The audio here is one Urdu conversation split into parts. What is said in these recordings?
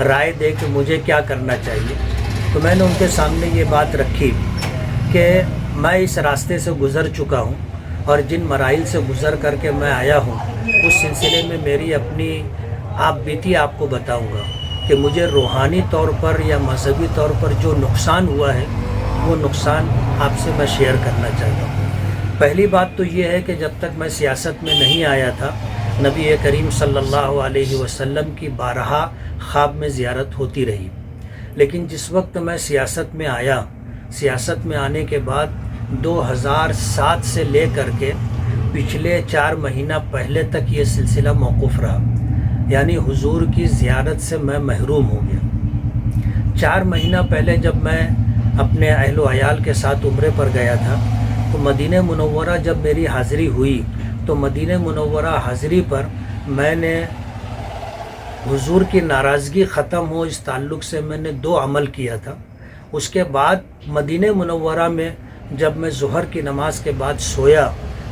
رائے دے کہ مجھے کیا کرنا چاہیے. تو میں نے ان کے سامنے یہ بات رکھی کہ میں اس راستے سے گزر چکا ہوں اور جن مراحل سے گزر کر کے میں آیا ہوں اس سلسلے میں میری اپنی آپ بیتی آپ کو بتاؤں گا کہ مجھے روحانی طور پر یا مذہبی طور پر جو نقصان ہوا ہے وہ نقصان آپ سے میں شیئر کرنا چاہتا ہوں. پہلی بات تو یہ ہے کہ جب تک میں سیاست میں نہیں آیا تھا نبی کریم صلی اللہ علیہ وسلم کی بارہا خواب میں زیارت ہوتی رہی. لیکن جس وقت میں سیاست میں آیا، سیاست میں آنے کے بعد 2007 سے لے کر کے پچھلے 4 مہینہ پہلے تک یہ سلسلہ موقوف رہا، یعنی حضور کی زیارت سے میں محروم ہو گیا. 4 مہینہ پہلے جب میں اپنے اہل و عیال کے ساتھ عمرے پر گیا تھا تو مدینہ منورہ جب میری حاضری ہوئی تو مدینہ منورہ حاضری پر میں نے حضور کی ناراضگی ختم ہو اس تعلق سے میں نے 2 عمل کیا تھا. اس کے بعد مدینہ منورہ میں جب میں ظہر کی نماز کے بعد سویا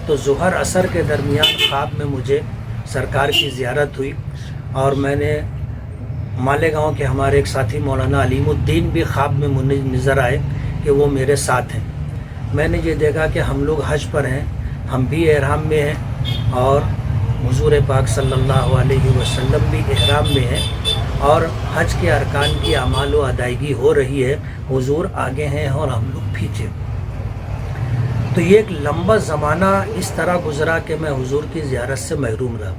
تو ظہر عصر کے درمیان خواب میں مجھے سرکار کی زیارت ہوئی اور میں نے مالیگاؤں کے ہمارے ایک ساتھی مولانا علیم الدین بھی خواب میں مجھے نظر آئے کہ وہ میرے ساتھ ہیں. میں نے یہ دیکھا کہ ہم لوگ حج پر ہیں، ہم بھی احرام میں ہیں اور حضور پاک صلی اللہ علیہ وسلم بھی احرام میں ہیں اور حج کے ارکان کی اعمال و ادائیگی ہو رہی ہے. حضور آگے ہیں اور ہم لوگ پیچھے. تو یہ ایک لمبا زمانہ اس طرح گزرا کہ میں حضور کی زیارت سے محروم رہا.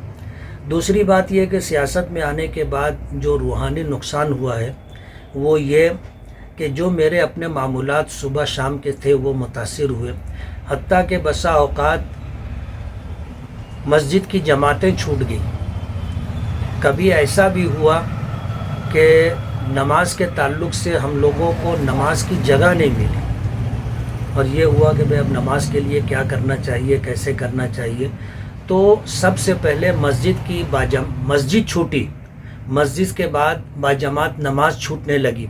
دوسری بات یہ کہ سیاست میں آنے کے بعد جو روحانی نقصان ہوا ہے وہ یہ کہ جو میرے اپنے معمولات صبح شام کے تھے وہ متاثر ہوئے. حتیٰ کہ بسا اوقات مسجد کی جماعتیں چھوٹ گئیں. کبھی ایسا بھی ہوا کہ نماز کے تعلق سے ہم لوگوں کو نماز کی جگہ نہیں ملی اور یہ ہوا کہ بھئی اب نماز کے لیے کیا کرنا چاہیے، کیسے کرنا چاہیے. تو سب سے پہلے مسجد چھوٹی، مسجد کے بعد باجماعت نماز چھوٹنے لگی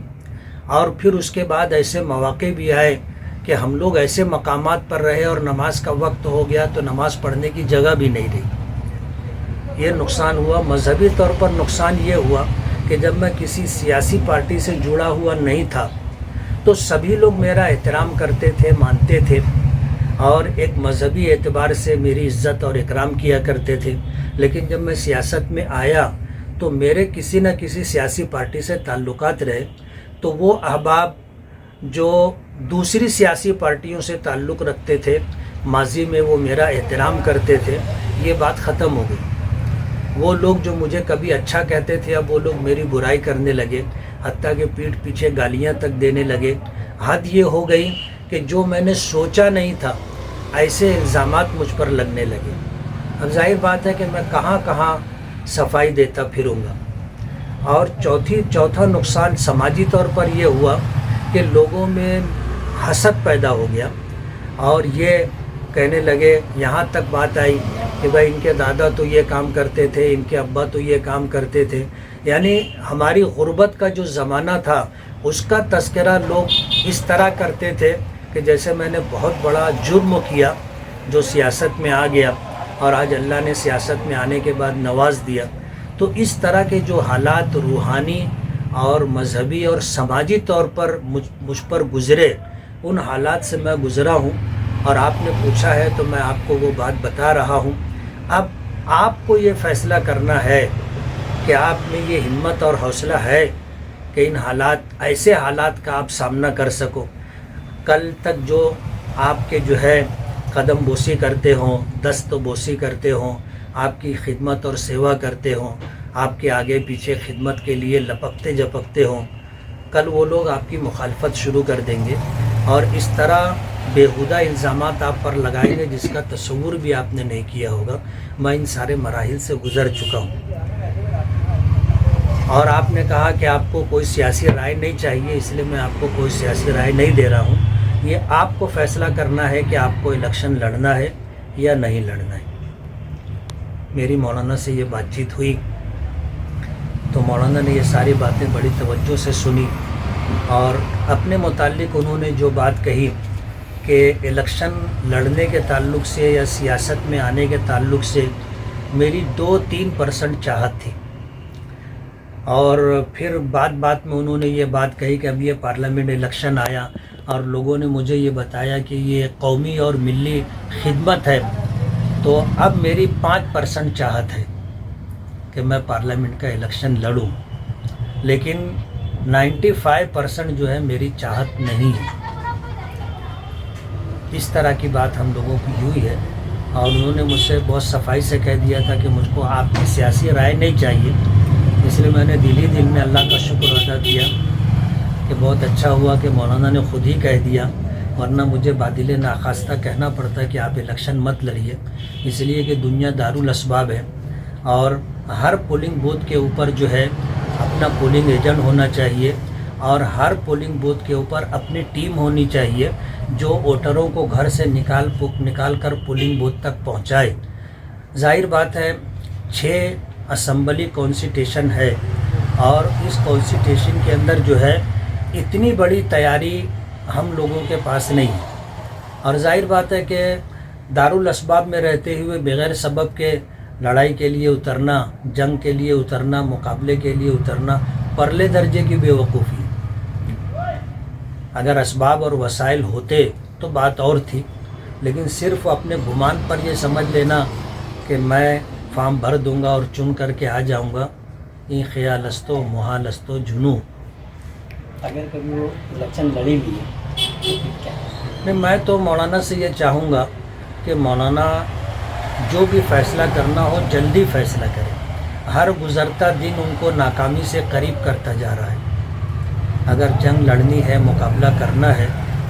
اور پھر اس کے بعد ایسے مواقع بھی آئے کہ ہم لوگ ایسے مقامات پر رہے اور نماز کا وقت ہو گیا تو نماز پڑھنے کی جگہ بھی نہیں رہی. یہ نقصان ہوا. مذہبی طور پر نقصان یہ ہوا کہ جب میں کسی سیاسی پارٹی سے جڑا ہوا نہیں تھا تو سبھی لوگ میرا احترام کرتے تھے، مانتے تھے اور ایک مذہبی اعتبار سے میری عزت اور اکرام کیا کرتے تھے. لیکن جب میں سیاست میں آیا تو میرے کسی نہ کسی سیاسی پارٹی سے تعلقات رہے تو وہ احباب جو دوسری سیاسی پارٹیوں سے تعلق رکھتے تھے، ماضی میں وہ میرا احترام کرتے تھے، یہ بات ختم ہو گئی. وہ لوگ جو مجھے کبھی اچھا کہتے تھے اب وہ لوگ میری برائی کرنے لگے، حتیٰ کہ پیٹھ پیچھے گالیاں تک دینے لگے. حد یہ ہو گئی کہ جو میں نے سوچا نہیں تھا ایسے الزامات مجھ پر لگنے لگے. اب ظاہر بات ہے کہ میں کہاں کہاں صفائی دیتا پھروں گا. اور چوتھا نقصان سماجی طور پر یہ ہوا کہ لوگوں میں حسد پیدا ہو گیا اور یہ کہنے لگے، یہاں تک بات آئی کہ بھائی ان کے دادا تو یہ کام کرتے تھے، ان کے ابا تو یہ کام کرتے تھے. یعنی ہماری غربت کا جو زمانہ تھا اس کا تذکرہ لوگ اس طرح کرتے تھے کہ جیسے میں نے بہت بڑا جرم کیا جو سیاست میں آ گیا اور آج اللہ نے سیاست میں آنے کے بعد نواز دیا. تو اس طرح کے جو حالات روحانی اور مذہبی اور سماجی طور پر مجھ پر گزرے، ان حالات سے میں گزرا ہوں اور آپ نے پوچھا ہے تو میں آپ کو وہ بات بتا رہا ہوں. اب آپ کو یہ فیصلہ کرنا ہے کہ آپ میں یہ ہمت اور حوصلہ ہے کہ ان حالات، ایسے حالات کا آپ سامنا کر سکو. کل تک جو آپ کے جو ہے قدم بوسی کرتے ہوں، دست بوسی کرتے ہوں، آپ کی خدمت اور سیوا کرتے ہوں، آپ کے آگے پیچھے خدمت کے لیے لپکتے جپکتے ہوں، کل وہ لوگ آپ کی مخالفت شروع کر دیں گے اور اس طرح بیہودہ الزامات آپ پر لگائیں گے جس کا تصور بھی آپ نے نہیں کیا ہوگا. میں ان سارے مراحل سے گزر چکا ہوں. اور آپ نے کہا کہ آپ کو کوئی سیاسی رائے نہیں چاہیے، اس لیے میں آپ کو کوئی سیاسی رائے نہیں دے رہا ہوں. یہ آپ کو فیصلہ کرنا ہے کہ آپ کو الیکشن لڑنا ہے یا نہیں لڑنا ہے. میری مولانا سے یہ بات چیت ہوئی تو مولانا نے یہ ساری باتیں بڑی توجہ سے سنی اور اپنے متعلق انہوں نے جو بات کہی کہ الیکشن لڑنے کے تعلق سے یا سیاست میں آنے کے تعلق سے میری 2-3% چاہت تھی اور پھر بات میں انہوں نے یہ بات کہی کہ اب یہ پارلیمنٹ الیکشن آیا اور لوگوں نے مجھے یہ بتایا کہ یہ قومی اور ملی خدمت ہے، تو اب میری 5% چاہت ہے کہ میں پارلیمنٹ کا الیکشن لڑوں، لیکن 95% جو ہے میری چاہت نہیں ہے۔ اس طرح کی بات ہم لوگوں کی ہوئی ہے، اور انہوں نے مجھ سے بہت صفائی سے کہہ دیا تھا کہ مجھ کو آپ کی سیاسی رائے نہیں چاہیے، اس لیے میں نے دل میں اللہ کا شکر ادا کیا کہ بہت اچھا ہوا کہ مولانا نے خود ہی کہہ دیا، ورنہ مجھے بادل ناخواستہ کہنا پڑتا کہ آپ الیکشن مت لڑیے، اس لیے کہ دنیا دارالاسباب ہے، اور ہر پولنگ بوتھ کے اوپر جو ہے اپنا پولنگ ایجنٹ ہونا چاہیے، اور ہر پولنگ بوتھ کے اوپر اپنی ٹیم ہونی چاہیے جو ووٹروں کو گھر سے نکال کر پولنگ بوتھ تک پہنچائے۔ ظاہر بات ہے 6 اسمبلی کانسٹیٹیوشن ہے، اور اس کانسٹیٹیوشن کے اندر جو ہے اتنی بڑی تیاری ہم لوگوں کے پاس نہیں ہے، اور ظاہر بات ہے کہ دارالاسباب میں رہتے ہوئے بغیر سبب کے لڑائی کے لیے اترنا، جنگ کے لیے اترنا، مقابلے کے لیے اترنا پرلے درجے کی بے وقوفی۔ اگر اسباب اور وسائل ہوتے تو بات اور تھی، لیکن صرف اپنے گمان پر یہ سمجھ لینا کہ میں فارم بھر دوں گا اور چن کر کے آ جاؤں گا، یہ خیال است و محال است و جنوں۔ اگر کبھی وہ الیکشن لڑے بھی ہے تو پھر کیا؟ نہیں، میں تو مولانا سے یہ چاہوں گا کہ مولانا جو بھی فیصلہ کرنا ہو جلدی فیصلہ کرے، ہر گزرتا دن ان کو ناکامی سے قریب کرتا جا رہا ہے۔ اگر جنگ لڑنی ہے، مقابلہ کرنا ہے،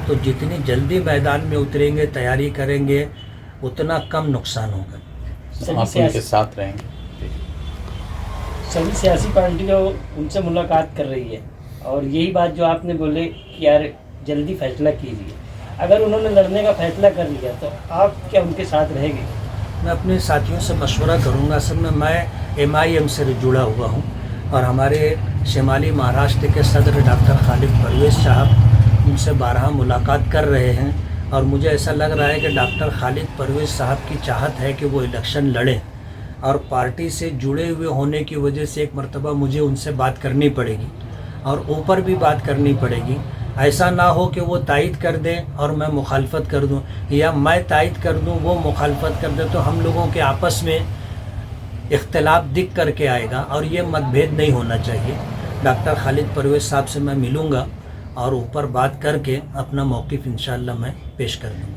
تو جتنی جلدی میدان میں اتریں گے، تیاری کریں گے، اتنا کم نقصان ہوگا۔ آپ ان کے ساتھ رہیں گے؟ سبھی سیاسی پارٹیاں ان سے ملاقات کر رہی ہے، اور یہی بات جو آپ نے بولے کہ یار جلدی فیصلہ کیجیے، اگر انہوں نے لڑنے کا فیصلہ کر لیا تو آپ کیا ان کے ساتھ رہیں گے؟ میں اپنے ساتھیوں سے مشورہ کروں گا، اصل میں MIM سے جڑا ہوا ہوں، اور ہمارے شمالی مہاراشٹر کے صدر ڈاکٹر خالد پرویز صاحب ان سے بارہا ملاقات کر رہے ہیں، اور مجھے ایسا لگ رہا ہے کہ ڈاکٹر خالد پرویز صاحب کی چاہت ہے کہ وہ الیکشن لڑیں، اور پارٹی سے جڑے ہوئے ہونے کی وجہ سے ایک مرتبہ مجھے ان سے بات کرنی پڑے گی، اور اوپر بھی بات کرنی پڑے گی۔ ایسا نہ ہو کہ وہ تائید کر دیں اور میں مخالفت کر دوں، یا میں تائید کر دوں وہ مخالفت کر دیں، تو ہم لوگوں کے آپس میں اختلاف دکھ کر کے آئے گا، اور یہ مت بھید نہیں ہونا چاہیے۔ ڈاکٹر خالد پرویز صاحب سے میں ملوں گا اور اوپر بات کر کے اپنا موقف انشاءاللہ میں پیش کر دوں گا۔